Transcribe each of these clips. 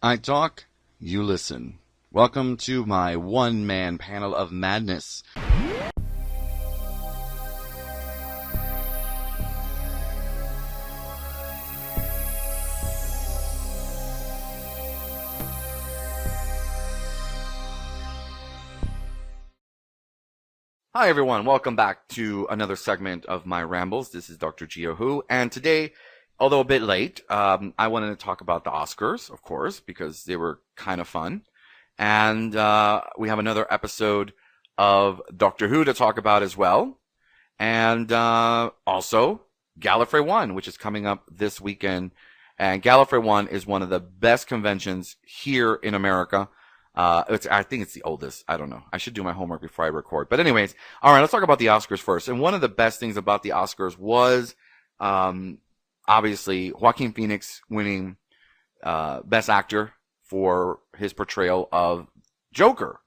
I talk, you listen. Welcome to my one-man panel of madness. Hi everyone, welcome back to another segment of my rambles. This is Dr. Geo Who, and today, although a bit late, I wanted to talk about the Oscars, of course, because they were kind of fun. And we have another episode of Doctor Who to talk about as well. And also Gallifrey One, which is coming up this weekend. And Gallifrey One is one of the best conventions here in America. I think it's the oldest. I don't know. I should do my homework before I record. But anyways, all right, let's talk about the Oscars first. And one of the best things about the Oscars was, obviously, Joaquin Phoenix winning, Best Actor for his portrayal of Joker.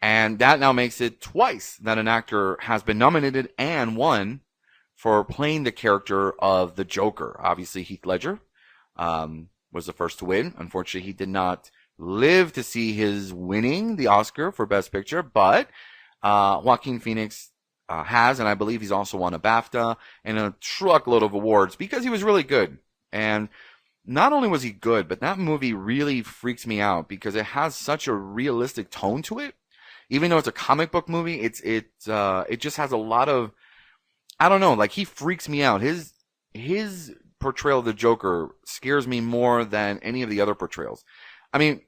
And that now makes it twice that an actor has been nominated and won for playing the character of the Joker. Obviously, Heath Ledger, was the first to win. Unfortunately, he did not live to see his winning the Oscar for Best Picture, but Joaquin Phoenix has, and I believe he's also won a BAFTA and a truckload of awards because he was really good. And not only was he good, but that movie really freaks me out because it has such a realistic tone to it. Even though it's a comic book movie, it just has a lot of, I don't know, like he freaks me out. His portrayal of the Joker scares me more than any of the other portrayals. I mean,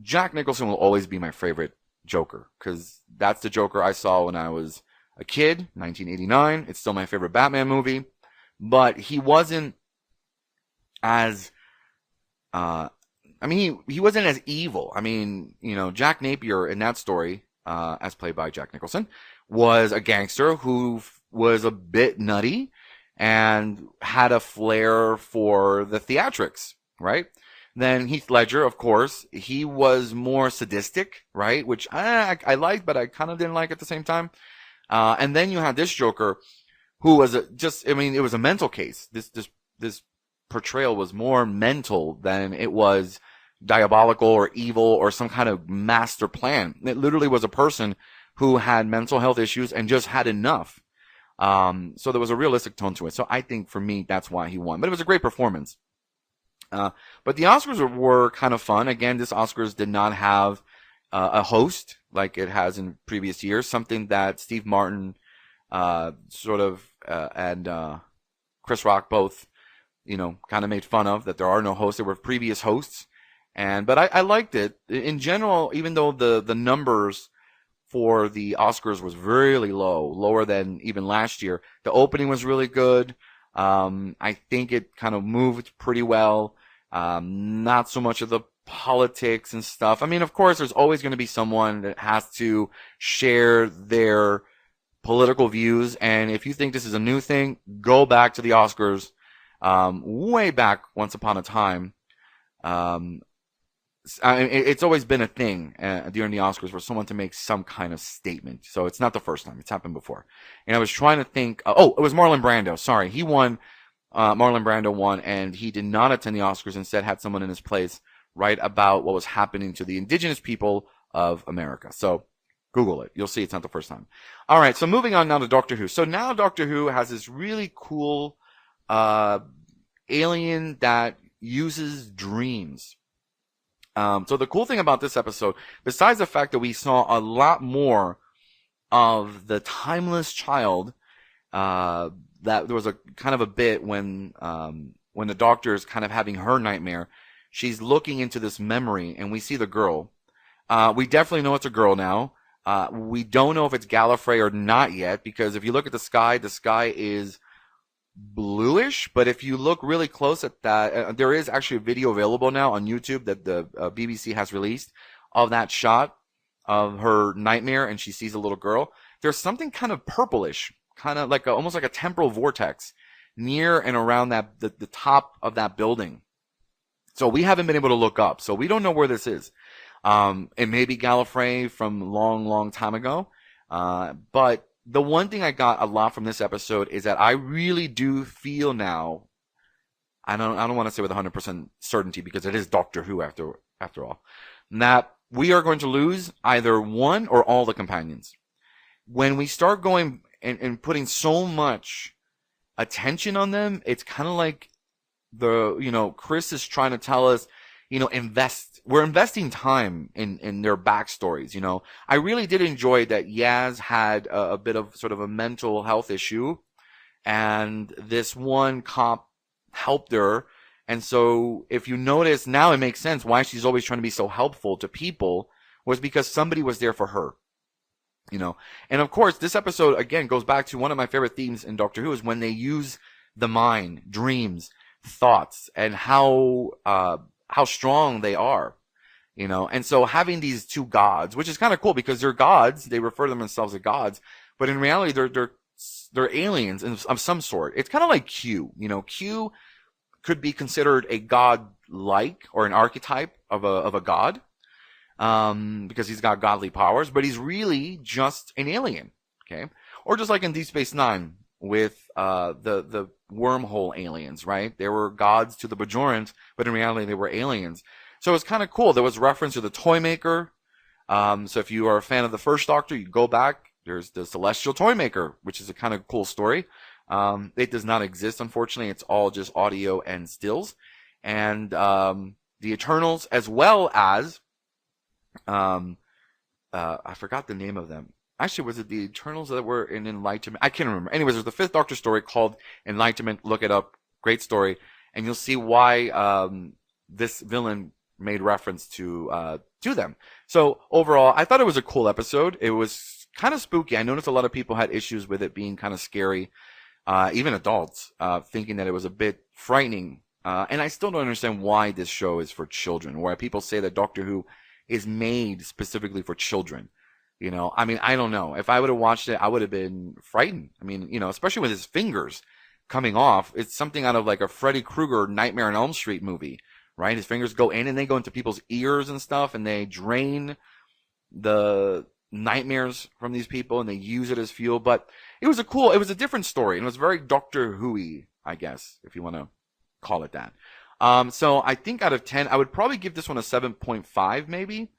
Jack Nicholson will always be my favorite Joker because that's the Joker I saw when I was a kid, 1989. It's still my favorite Batman movie, but he wasn't as, he wasn't as evil. I mean, Jack Napier in that story, as played by Jack Nicholson, was a gangster who was a bit nutty and had a flair for the theatrics, right? Then Heath Ledger, of course, he was more sadistic, right? Which I liked, but I kind of didn't like at the same time. And then you had this Joker, who was it was a mental case. This portrayal was more mental than it was diabolical or evil or some kind of master plan. It literally was a person who had mental health issues and just had enough. So there was a realistic tone to it. So I think for me, that's why he won. But it was a great performance. But the Oscars were kind of fun. Again, this Oscars did not have a host like it has in previous years, something that Steve Martin and Chris Rock both, kind of made fun of, that there are no hosts. There were previous hosts. But I liked it. In general, even though the numbers for the Oscars was really lower than even last year, the opening was really good. I think it kind of moved pretty well. Not so much of the politics and stuff. I mean, of course, there's always going to be someone that has to share their political views. And if you think this is a new thing, go back to the Oscars, way back once upon a time. It's always been a thing during the Oscars for someone to make some kind of statement. So it's not the first time. It's happened before. And I was trying to think. It was Marlon Brando. Sorry. He won. Marlon Brando won, and he did not attend the Oscars. Instead, had someone in his place write about what was happening to the indigenous people of America. So Google it. You'll see it's not the first time. All right. So moving on now to Doctor Who. So now Doctor Who has this really cool alien that uses dreams. So the cool thing about this episode, besides the fact that we saw a lot more of the timeless child, that there was a kind of a bit when the Doctor is kind of having her nightmare, she's looking into this memory and we see the girl. We definitely know it's a girl now. We don't know if it's Gallifrey or not yet, because if you look at the sky is bluish, but if you look really close at that, there is actually a video available now on YouTube that the BBC has released of that shot of her nightmare, and she sees a little girl. There's something kind of purplish, kind of like almost like a temporal vortex near and around that the top of that building. So we haven't been able to look up, so we don't know where this is. It may be Gallifrey from long time ago, but the one thing I got a lot from this episode is that I really do feel now I don't want to say with 100% certainty because it is Doctor Who after all, that we are going to lose either one or all the companions. When we start going and putting so much attention on them, it's kind of like Chris is trying to tell us, we're investing time in their backstories. I really did enjoy that Yaz had a bit of sort of a mental health issue, and this one cop helped her. And so if you notice now, it makes sense why she's always trying to be so helpful to people, was because somebody was there for her. And of course, this episode again goes back to one of my favorite themes in Doctor Who, is when they use the mind, dreams, thoughts, and how strong they are. And so having these two gods, which is kind of cool because they're gods, they refer to themselves as gods, but in reality they're aliens of some sort. It's kind of like Q. Q could be considered a god-like or an archetype of a god. Because he's got godly powers, but he's really just an alien, okay? Or just like in Deep Space Nine with the wormhole aliens, right? They were gods to the Bajorans, but in reality they were aliens. So it's kind of cool. There was reference to the Toymaker. So if you are a fan of the first Doctor, you go back. There's the Celestial Toymaker, which is a kind of cool story. It does not exist, unfortunately. It's all just audio and stills. And the Eternals, as well as I forgot the name of them. Actually, was it the Eternals that were in Enlightenment? I can't remember. Anyways, there's the fifth Doctor story called Enlightenment. Look it up. Great story. And you'll see why this villain made reference to them. So overall, I thought it was a cool episode. It was kind of spooky. I noticed a lot of people had issues with it being kind of scary. Even adults, thinking that it was a bit frightening. And I still don't understand why this show is for children. Why people say that Doctor Who is made specifically for children. I don't know. If I would have watched it, I would have been frightened. Especially with his fingers coming off. It's something out of like a Freddy Krueger Nightmare on Elm Street movie, right? His fingers go in and they go into people's ears and stuff, and they drain the nightmares from these people and they use it as fuel. But it was a different story, and it was very Doctor Who-y, I guess, if you want to call it that. So I think out of 10, I would probably give this one a 7.5 maybe.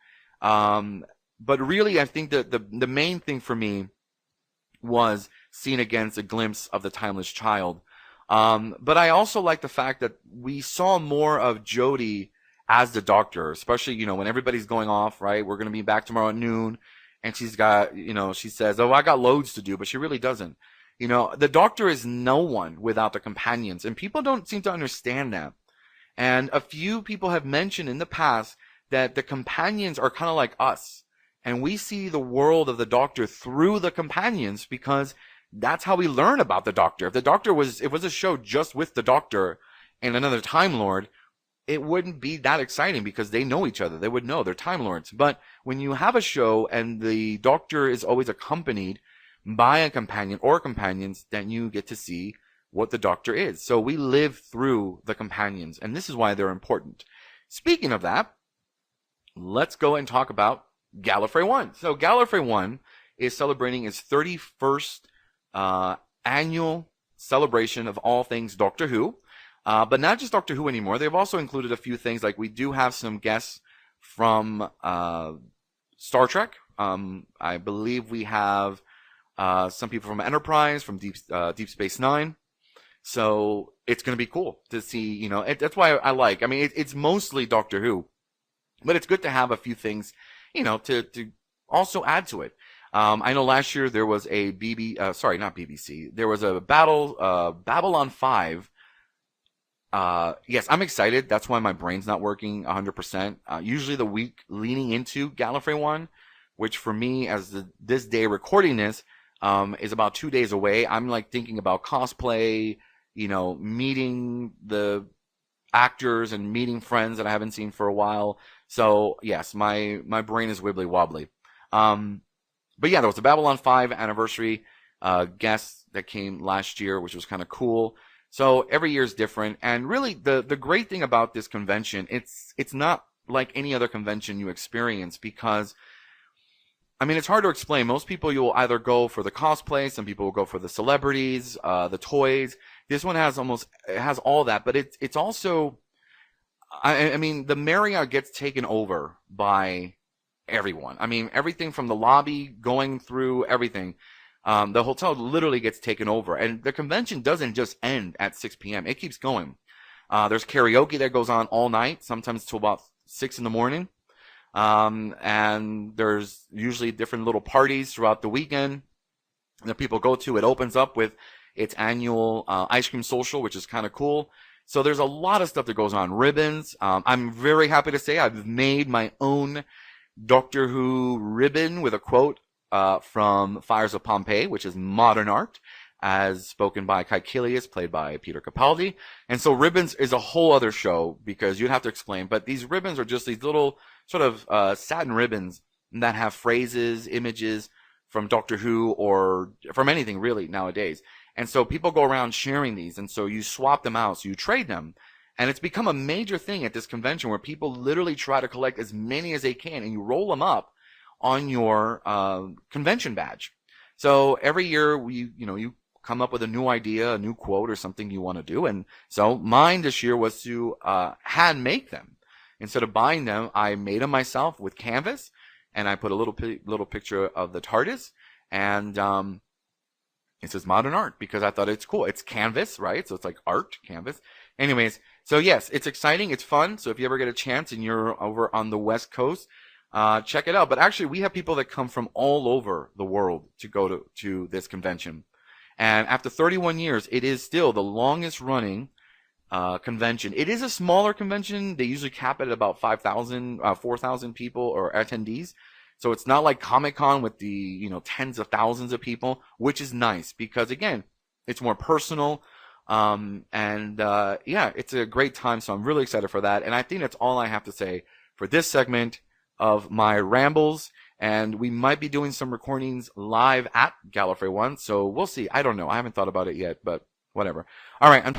But really, I think that the main thing for me was seeing again a glimpse of the timeless child. But I also like the fact that we saw more of Jodie as the Doctor, especially, when everybody's going off, right? We're going to be back tomorrow at noon. And she's got, she says, oh, I got loads to do, but she really doesn't. The Doctor is no one without the companions, and people don't seem to understand that. And a few people have mentioned in the past that the companions are kind of like us. And we see the world of the Doctor through the companions because that's how we learn about the Doctor. If the Doctor was a show just with the Doctor and another Time Lord, it wouldn't be that exciting because they know each other. They would know they're Time Lords. But when you have a show and the Doctor is always accompanied by a companion or companions, then you get to see what the Doctor is. So we live through the companions, and this is why they're important. Speaking of that, let's go and talk about Gallifrey One. So Gallifrey One is celebrating its 31st annual celebration of all things Doctor Who. But not just Doctor Who anymore. They've also included a few things, like we do have some guests from Star Trek. I believe we have some people from Enterprise, from Deep Space Nine. So it's going to be cool to see, that's why I like. It's mostly Doctor Who, but it's good to have a few things, to also add to it. I know last year there was a there was a Babylon 5. Yes, I'm excited. That's why my brain's not working 100%. Usually the week leaning into Gallifrey One, which for me, as this day recording this, is about 2 days away. I'm like thinking about cosplay, meeting the actors and meeting friends that I haven't seen for a while. So yes, my brain is wibbly wobbly. But yeah, there was a Babylon 5 anniversary guest that came last year, which was kind of cool. So every year is different. And really the great thing about this convention, it's not like any other convention you experience because it's hard to explain. Most people, you'll either go for the cosplay, some people will go for the celebrities, the toys. This one it has all that, but it's also, I mean, the Marriott gets taken over by everyone. I mean, everything from the lobby going through everything. The hotel literally gets taken over, and the convention doesn't just end at 6 p.m. It keeps going. There's karaoke that goes on all night, sometimes till about 6 in the morning. And there's usually different little parties throughout the weekend that people go to. It opens up with its annual ice cream social, which is kind of cool. So there's a lot of stuff that goes on. Ribbons. I'm very happy to say I've made my own Doctor Who ribbon with a quote from Fires of Pompeii, which is modern art, as spoken by Caecilius, played by Peter Capaldi. And so ribbons is a whole other show because you'd have to explain. But these ribbons are just these little sort of satin ribbons that have phrases, images from Doctor Who or from anything really nowadays. And so people go around sharing these. And so you swap them out. So you trade them. And it's become a major thing at this convention where people literally try to collect as many as they can. And you roll them up on your convention badge. So every year you come up with a new idea, a new quote, or something you want to do. And so mine this year was to hand make them. Instead of buying them, I made them myself with canvas, and I put a little picture of the TARDIS, and it says modern art because I thought it's cool. It's canvas, right? So it's like art, canvas. Anyways, so yes, it's exciting, it's fun. So if you ever get a chance and you're over on the West Coast, check it out. But actually, we have people that come from all over the world to go to this convention. And after 31 years, it is still the longest running convention. It is a smaller convention. They usually cap it at about 5,000, 4,000 people or attendees. So it's not like Comic-Con with the, tens of thousands of people, which is nice because again, it's more personal. Yeah, it's a great time. So I'm really excited for that. And I think that's all I have to say for this segment of my rambles. And we might be doing some recordings live at Gallifrey One. So we'll see. I don't know. I haven't thought about it yet, but whatever. All right.